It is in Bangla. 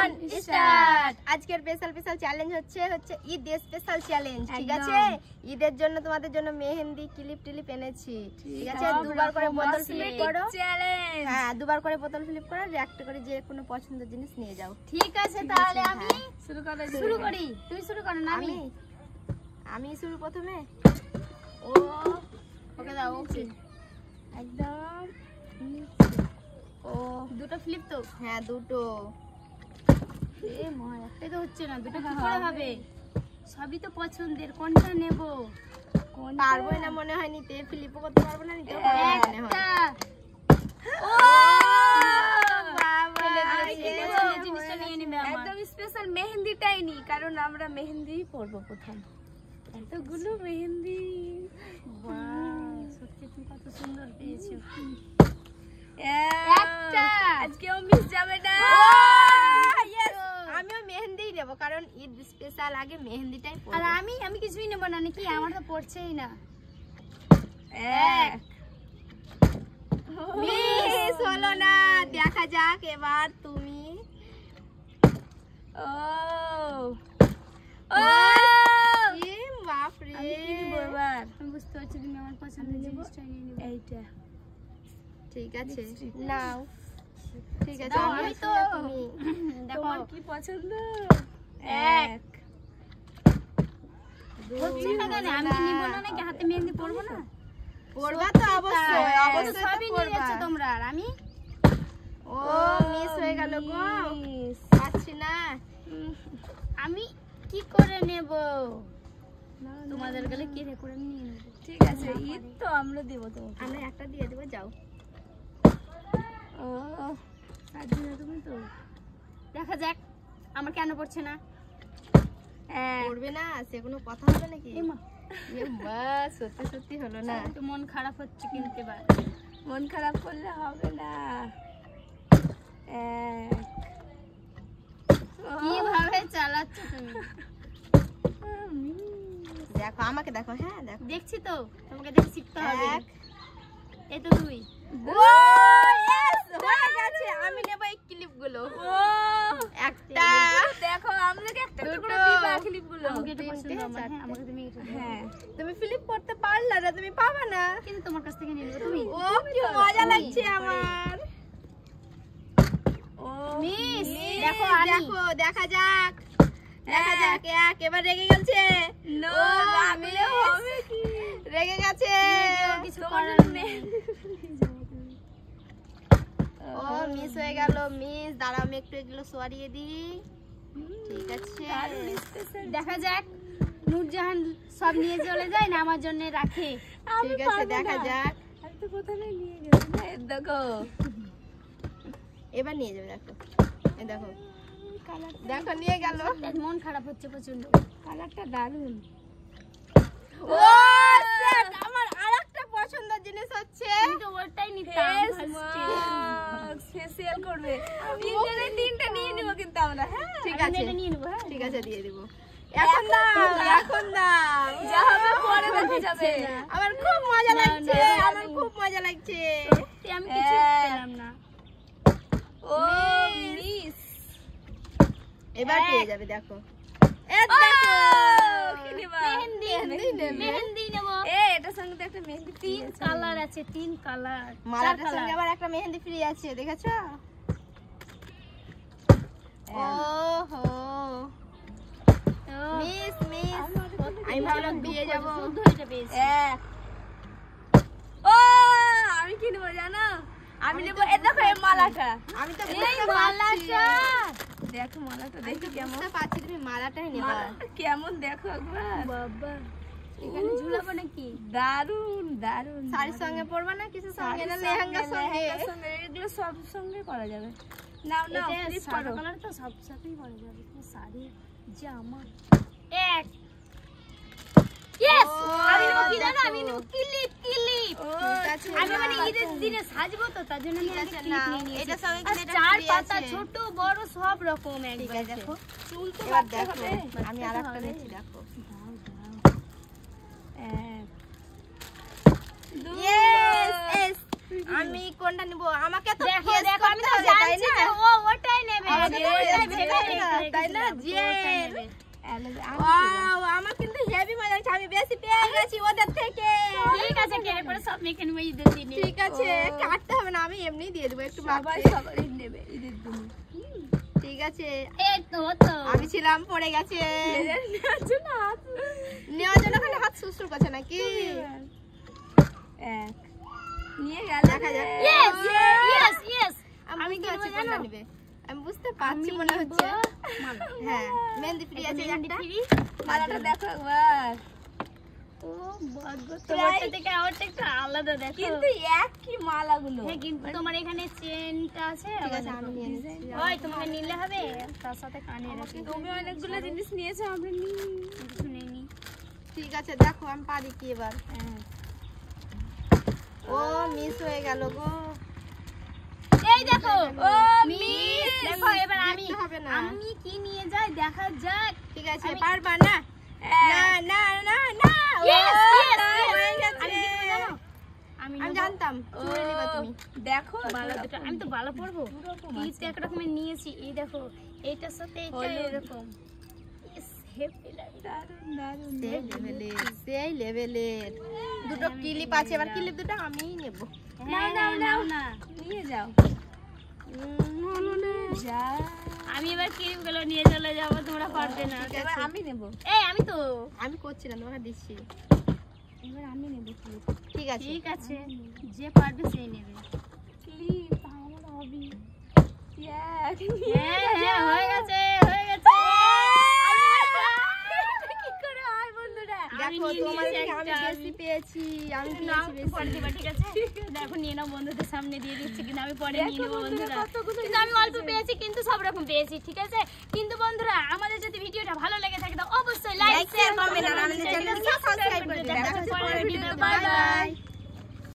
On start. আজকের স্পেশাল চ্যালেঞ্জ হচ্ছে ঈদ স্পেশাল চ্যালেঞ্জ। ঠিক আছে, ঈদের জন্য তোমাদের জন্য মেহেন্দি ক্লিপ এনেছি। ঠিক আছে, দুবার করে বোতল ফিলিপ করো। হ্যাঁ, দুবার করে বোতল ফিলিপ করো, একটা করে যে কোনো পছন্দের জিনিস নিয়ে যাও। ঠিক আছে, তাহলে আমি শুরু করি। তুমি শুরু করো না? আমি শুরু প্রথমে। ওকে দাও। ওকে, একদম। ও দুটো ফ্লিপ তো? হ্যাঁ, দুটো। একটাই তো হচ্ছে না, দুটো কি করে হবে? সবই তো পছন্দের, কোনটা নেব? পারবো না মনে হয় নিতে, ফ্লিপও করতে পারবো না, নিতেও পারবো না মনে হয়। ও বাবা, জিনিসটা নিয়ে নিবে। একদম স্পেশাল মেহেন্দিটাই নি, কারণ আমরা মেহেন্দি পরবো প্রথম। এতগুলো মেহেন্দি, বাহ, সত্যি তুমি কত সুন্দর পেয়েছো। আজকেও মিস যাবে না। আমিও মেহেন্দিই নেব, কারণ ঈদ স্পেশাল, আগে মেহেন্দিটাই পরব। আর আমি কিছুই নেব না নাকি? আমার তো পড়ছেই না। মিস হলো না, দেখা যাক এবার তুমি। বাপরে, আমি বুঝতে পারছি তুমি আমার পছন্দের জিনিসটা নিয়ে নেবে। এইটা ঠিক আছে, নাও। ঠিক আছে, আমি তো দেখো কি পছন্দ। এক হচ্ছে না কেন? আমি কি নিব না নাকি? হাতে মেহেন্দি পরবো না? পরবা তো অবশ্যই, অবশ্যই সবই নিয়ে যাচ্ছ তোমরা। আর আমি মিস হয়ে গেল গো, পাচ্ছি না। আমি কি করে নেব? তোমাদের গেলে কি রে করে নিয়ে নেব। ঠিক আছে, ঈদ তো আমরা দেব, তো আমরা একটা দিয়ে দেব। যাও। তুমি তো দেখা যাক আমার কেন পড়ছে না। পড়বে না, সে কোনো কথা হবে নাকি? সত্যি হলো না, তো মন খারাপ হচ্ছে। কিন্তু মন খারাপ করলে হবে না। কিভাবে চালাচ্ছ তুমি? দেখো, আমাকে দেখো। হ্যাঁ, দেখো, দেখছি তো, তোমাকে দেখে শিখতে হবে। এই তো দুই। আমি নেব এই ক্লিপ গুলো। একটা দেখো, আমাকে একটা করে দিবা ক্লিপ গুলো। আমাকে এটা পছন্দ আমার। হ্যাঁ, আমাকে তুমি এটা। হ্যাঁ, তুমি ফ্লিপ করতে পারলা না, তুমি পাবা না, কিন্তু তোমার কাছ থেকে নিয়ে নেব তুমি। ও কি মজা লাগছে আমার। ও মিস, দেখো দেখা যাক। এবার রেগে গেছে। নো, রাগলে হবে কি? রেগে গেছে, কিছু করার নেই। ও মিস হয়ে গেল। মিস, দাঁড়াও, আমি একটু এগুলো সরিয়ে দিই। ঠিক আছে, দেখা যাক নূরজাহান সব নিয়ে চলে যায় না, আমার জন্য রাখে। ঠিক আছে, দেখা যাক। আমি তো প্রথমে নিয়ে গেছি না। দেখো, এবার নিয়ে যাবে। দেখো, দেখো, দেখো নিয়ে গেল। মন খারাপ হচ্ছে প্রচন্ড। কালারটা দারুণ। ও সেট, আমার আরেকটা পছন্দের জিনিস হচ্ছে, আমি তো ওটাই নিতাম। ফেসিয়াল করবে। তিনটা নিয়ে নিব কিন্তু আমরা। হ্যাঁ, ঠিক আছে, এটা নিয়ে নিব। হ্যাঁ, ঠিক আছে, দিয়ে দেব। এখন না, যা হবে পরে দেখা যাবে। আমার খুব মজা লাগছে, আমি কিছু পেলাম না। ও মিস, এবার পেয়ে যাবে। দেখো, মেহেন্দি নেব। এটার সঙ্গে তো একটা মেহেন্দি, 3 কালার আছে। 3 কালার, মালাটার সঙ্গে আবার একটা মেহেন্দি ফ্রি আছে, দেখেছো? ওহো মিস, আমি ভাবলাম দিয়ে যাব। শুদ্ধ এটা পেয়েছি। ও আমি কি নেব জানো? আমি নেব এই দেখো, এই মালাটা। আমি তো এই মালাটা দেখো, মালাটা দেখো কেমন পাচ্ছি। তুমি মালাটাই নেবা, কেমন দেখো একবার। বাবা, এখানে ঝুলাবো নাকি? দারুন। শাড়ির সঙ্গে পরবা না কিছু সঙ্গে? না লেহেঙ্গার সঙ্গে? এগুলো সব সঙ্গে করা যাবে। নাও, প্লিজ করো। কালার তো সব সাথেই করা যাবে। শাড়ি, জামা। এক ইয়েস, আমি নেব কি জানো? আমি নেব ক্লিপ। আমি মানে ঈদের দিনে সাজবো তো, তার জন্য আমি একটা ক্লিপ নিয়ে নিয়েছি। এটা সঙ্গে কি এটা চার পাতা, ছোট বড় সব রকম একবার। দেখো, চুল তো কাটতে হবে। আমি আরেকটা নিচ্ছি, দেখো। ইয়েস, আমি কোনটা নিব? আমাকে তো দেখো, আমি তো জানছি ও ওটাই নেবে। তাই না জেল ওয়াও আমার কিন্তু হেভি মজা লাগছে আমি বেশি পেয়ে গেছি ওদের থেকে ঠিক আছে কেড়ে পড়ে সব মেখে নেব ঈদের দিনে ঠিক আছে কাটতে হবে না আমি এমনি দিয়ে দেব একটু সবাই নেবে ঈদের দিনে ঠিক আছে এই তো আমি ছিলাম পড়ে গেছে নেওয়ার জন্য খালি হাত সুসুর করছে নাকি এক নিয়ে গেল দেখা যাক ইয়েস ইয়েস ইয়েস আমি কি আছে কোনটা নেবে আমি বুঝতে পারছি মনে হচ্ছে হ্যাঁ মেহেন্দি ফ্রি আছে একটা মালাটা দেখো একবার ও বড় তোমারটা থেকে আমারটা একটু আলাদা দেখো কিন্তু একই মালাগুলো হ্যাঁ কিন্তু তোমার এখানে চেনটা আছে ঠিক আছে আমি নিয়ে নিচ্ছি ওই তোমাকে নিলে হবে তার সাথে কানে রাখি তুমি অনেকগুলো জিনিস নিয়েছো আমরা শুনেনি ঠিক আছে দেখো আমি পারি কি এবার ও মিস হয়ে গেল গো এই দেখো ও মিস দেখো এবার হবে না আমি কি নিয়ে যাই দেখা যাক ঠিক আছে পারবা না না না না না ইয়েস ইয়েস হয়ে গেছে আমি জানতাম চুড়ে নিবা তুমি দেখো ভালো দুটো আমি তো ভালো পড়বো এই তো এক রকমের নিয়েছি এই দেখো এইটার সাথে এটা এরকম সেই লেভেলের দুটো ক্লিপ আছে এবার ক্লিপ দুটো আমিই নেব না নিয়ে যাও আমি এবার ক্রিম গুলো নিয়ে চলে যাব তোমরা পারবে না এবার আমি নেব এই আমি করছি না তোমাকে দিচ্ছি এবার আমি নেব ঠিক আছে ঠিক আছে যে পারবে সেই নেবে ক্লিপ আমার হবি হ্যাঁ হয়ে গেছে কি করে হয় বন্ধুরা দেখো তোমার থেকে আমি বেশি পেয়েছি আমি পেয়েছি বেশি পরে দিবা ঠিক আছে দেখো নিয়ে নাও বন্ধুদের সামনে দিয়ে দিচ্ছি কিন্তু আমি পরে নিয়ে নেব বন্ধুরা কিন্তু আমি অল্প পেয়েছি কিন্তু সব রকম পেয়েছি ঠিক আছে কিন্তু বন্ধুরা আমাদের যদি ভিডিওটা ভালো লেগে থাকে তো অবশ্যই লাইক শেয়ার কমেন্ট আর আমাদের চ্যানেলকে সাবস্ক্রাইব করে দেবেন দেখা হচ্ছে পরের ভিডিওতে বাই বাই